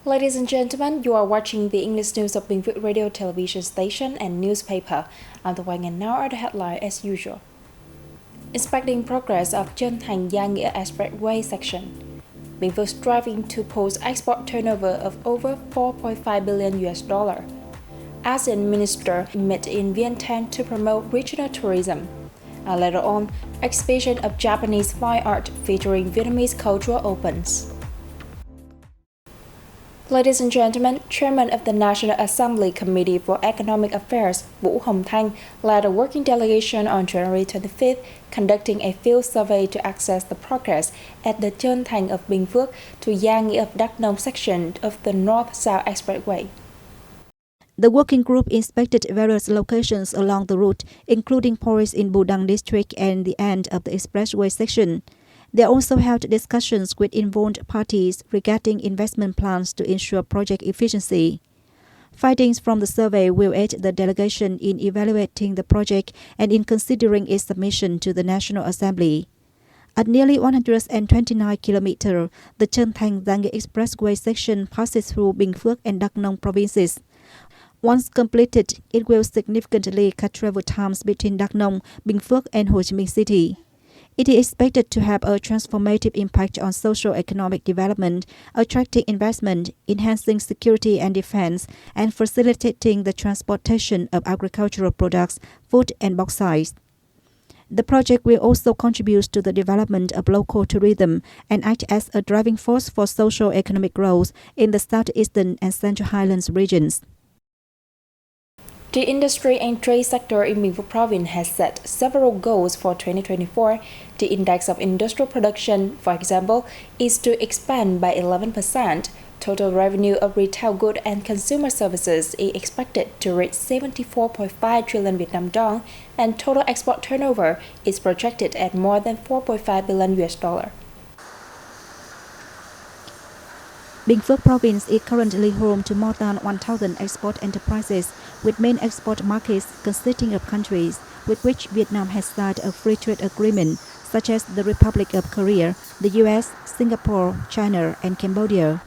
Ladies and gentlemen, you are watching the English news of Bình Phước radio, television station and newspaper. I'm the Wang and now are the headline as usual. Inspecting progress of Chơn Thành Gia Nghĩa expressway section. Bình Phước striving to post export turnover of over 4.5 billion US dollar. ASEAN minister met in Vientiane to promote regional tourism. And later on, exhibition of Japanese fine art featuring Vietnamese culture opens. Ladies and gentlemen, Chairman of the National Assembly Committee for Economic Affairs, Thanh Thanh, led a working delegation on January 25th, conducting a field survey to assess the progress at the Chơn Thành of Bình Phước to Gia Nghĩa of Đắk Nông section of the North-South Expressway. The working group inspected various locations along the route, including ports in Bù Đăng district and the end of the expressway section. They also held discussions with involved parties regarding investment plans to ensure project efficiency. Findings from the survey will aid the delegation in evaluating the project and in considering its submission to the National Assembly. At nearly 129 km, the Chơn Thành Gia Nghĩa Expressway section passes through Bình Phước and Đắk Nông provinces. Once completed, it will significantly cut travel times between Đắk Nông, Bình Phước, and Ho Chi Minh City. It is expected to have a transformative impact on socio-economic development, attracting investment, enhancing security and defense, and facilitating the transportation of agricultural products, food, and bauxite. The project will also contribute to the development of local tourism and act as a driving force for socio-economic growth in the southeastern and central highlands regions. The industry and trade sector in Bình Phước province has set several goals for 2024. The index of industrial production, for example, is to expand by 11%. Total revenue of retail goods and consumer services is expected to reach 74.5 trillion Vietnam dong, and total export turnover is projected at more than 4.5 billion US dollar. Bình Phước province is currently home to more than 1,000 export enterprises, with main export markets consisting of countries with which Vietnam has signed a free trade agreement, such as the Republic of Korea, the US, Singapore, China, and Cambodia.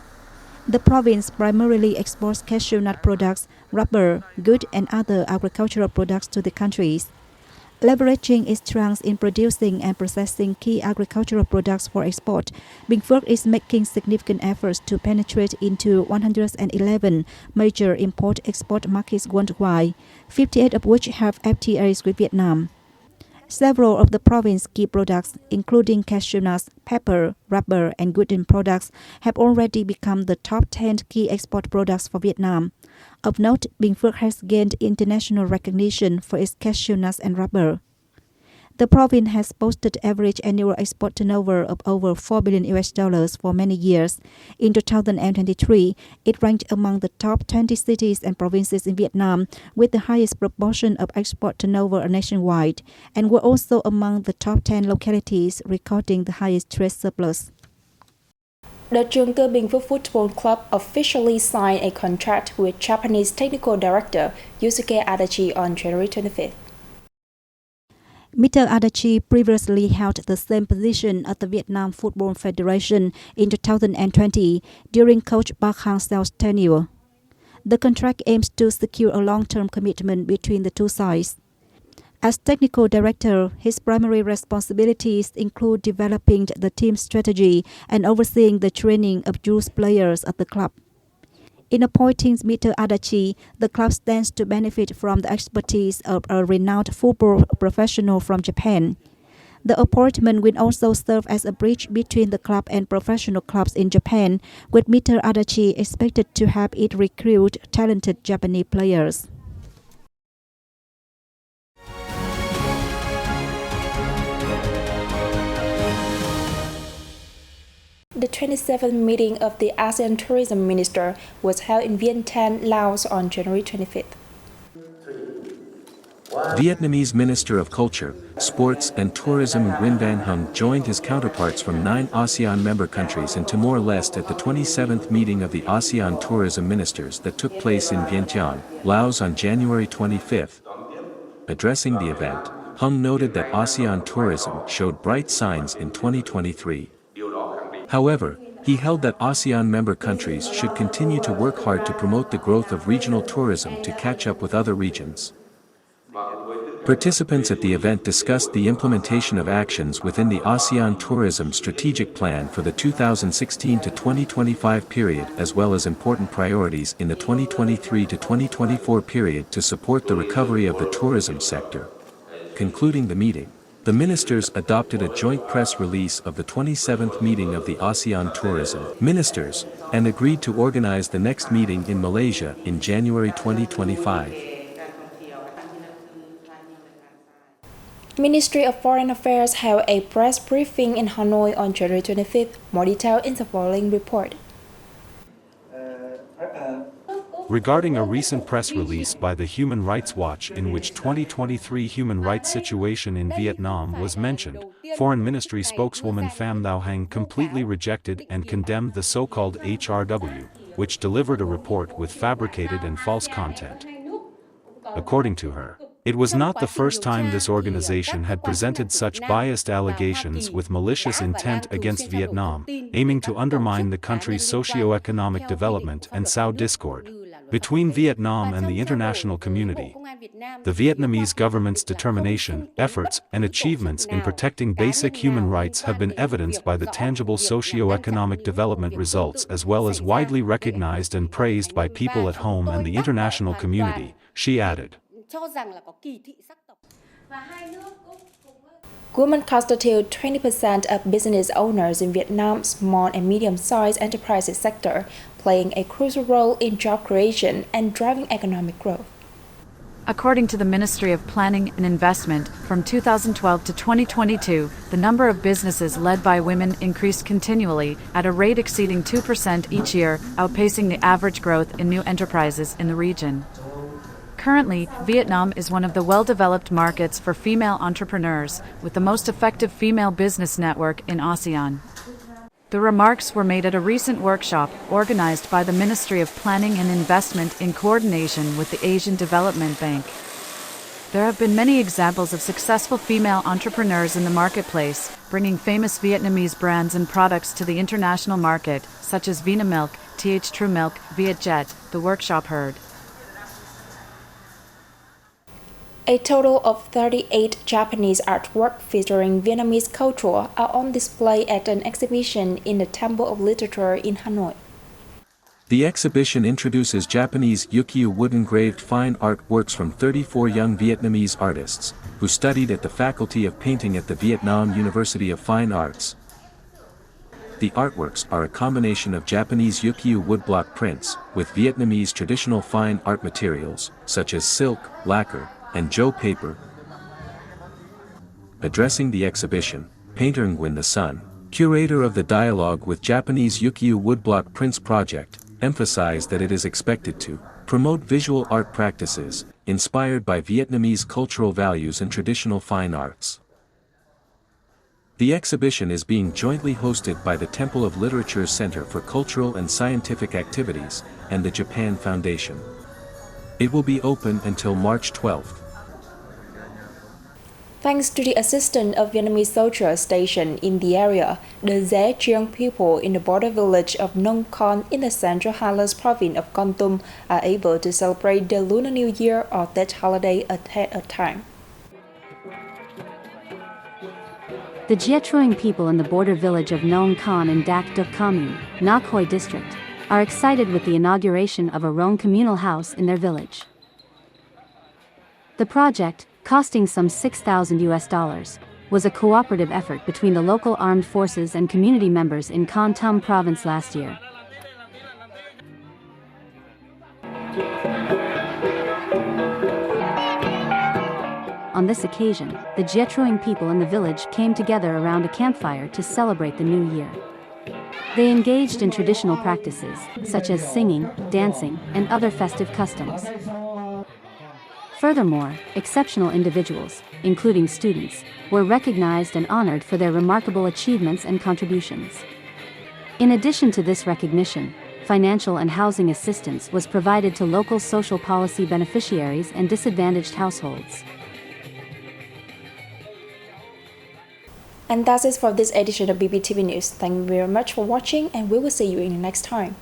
The province primarily exports cashew nut products, rubber, wood, and other agricultural products to the countries. Leveraging its strengths in producing and processing key agricultural products for export, Bình Phước is making significant efforts to penetrate into 111 major import-export markets worldwide, 58 of which have FTAs with Vietnam. Several of the province's key products, including cashew nuts, pepper, rubber, and wooden products, have already become the top 10 key export products for Vietnam. Of note, Bình Phước has gained international recognition for its cashew nuts and rubber. The province has posted average annual export turnover of over 4 billion US dollars for many years. In 2023, it ranked among the top 20 cities and provinces in Vietnam with the highest proportion of export turnover nationwide, and were also among the top 10 localities recording the highest trade surplus. The Trường Bình Phước Football Club officially signed a contract with Japanese technical director Yusuke Adachi on January 25th. Mr. Adachi previously held the same position at the Vietnam Football Federation in 2020 during Coach Park Hang-seo's tenure. The contract aims to secure a long-term commitment between the two sides. As technical director, his primary responsibilities include developing the team strategy and overseeing the training of youth players at the club. In appointing Mr. Adachi, the club stands to benefit from the expertise of a renowned football professional from Japan. The appointment will also serve as a bridge between the club and professional clubs in Japan, with Mr. Adachi expected to help it recruit talented Japanese players. The 27th meeting of the ASEAN Tourism Minister was held in Vientiane, Laos on January 25th. Vietnamese Minister of Culture, Sports and Tourism Nguyen Van Hung joined his counterparts from 9 ASEAN member countries in Timor-Leste at the 27th meeting of the ASEAN Tourism Ministers that took place in Vientiane, Laos on January 25th. Addressing the event, Hung noted that ASEAN tourism showed bright signs in 2023. However, He held that ASEAN member countries should continue to work hard to promote the growth of regional tourism to catch up with other regions. Participants at the event discussed the implementation of actions within the ASEAN Tourism Strategic Plan for the 2016 to 2025 period as well as important priorities in the 2023 to 2024 period to support the recovery of the tourism sector. Concluding the meeting, the ministers adopted a joint press release of the 27th meeting of the ASEAN Tourism Ministers and agreed to organize the next meeting in Malaysia in January 2025. Ministry of Foreign Affairs held a press briefing in Hanoi on January 25th. More detail in the following report. Regarding a recent press release by the Human Rights Watch in which 2023 human rights situation in Vietnam was mentioned, Foreign Ministry spokeswoman Pham Thao Hang completely rejected and condemned the so-called HRW, which delivered a report with fabricated and false content. According to her, it was not the first time this organization had presented such biased allegations with malicious intent against Vietnam, aiming to undermine the country's socio-economic development and sow discord between Vietnam and the international community. The Vietnamese government's determination, efforts, and achievements in protecting basic human rights have been evidenced by the tangible socio-economic development results as well as widely recognized and praised by people at home and the international community, she added. Women constitute 20% of business owners in Vietnam's small and medium-sized enterprises sector, playing a crucial role in job creation and driving economic growth. According to the Ministry of Planning and Investment, from 2012 to 2022, the number of businesses led by women increased continually at a rate exceeding 2% each year, outpacing the average growth in new enterprises in the region. Currently, Vietnam is one of the well-developed markets for female entrepreneurs, with the most effective female business network in ASEAN. The remarks were made at a recent workshop organized by the Ministry of Planning and Investment in coordination with the Asian Development Bank. There have been many examples of successful female entrepreneurs in the marketplace, bringing famous Vietnamese brands and products to the international market, such as Vinamilk, TH True Milk, Vietjet, the workshop heard. A total of 38 Japanese artwork featuring Vietnamese culture are on display at an exhibition in the Temple of Literature in Hanoi. The exhibition introduces Japanese ukiyo wood-engraved fine art works from 34 young Vietnamese artists, who studied at the Faculty of Painting at the Vietnam University of Fine Arts. The artworks are a combination of Japanese ukiyo woodblock prints, with Vietnamese traditional fine art materials, such as silk, lacquer, and Joe paper. Addressing the exhibition, painter Nguyen the Sun, curator of the Dialogue with Japanese Ukiyo Woodblock Prints project, emphasized that it is expected to promote visual art practices inspired by Vietnamese cultural values and traditional fine arts. The exhibition is being jointly hosted by the Temple of Literature Center for Cultural and Scientific Activities and the Japan Foundation. It will be open until March 12th. Thanks to the assistance of Vietnamese soldier stationed in the area, the Dễ Chiang people in the border village of Nong Con in the Central Highlands province of Kon Tum are able to celebrate the Lunar New Year or Tết holiday ahead of time. The Gia Truong people in the border village of Nong Con in Dak Duk Commune, Ngoc Hoi district, are excited with the inauguration of a Rong communal house in their village. The project, costing some $6,000, was a cooperative effort between the local armed forces and community members in Kon Tum province last year. On this occasion, the Gia Truong people in the village came together around a campfire to celebrate the new year. They engaged in traditional practices, such as singing, dancing, and other festive customs. Furthermore, exceptional individuals, including students, were recognized and honored for their remarkable achievements and contributions. In addition to this recognition, financial and housing assistance was provided to local social policy beneficiaries and disadvantaged households. And that's it for this edition of BPTV News. Thank you very much for watching, and we will see you in the next time.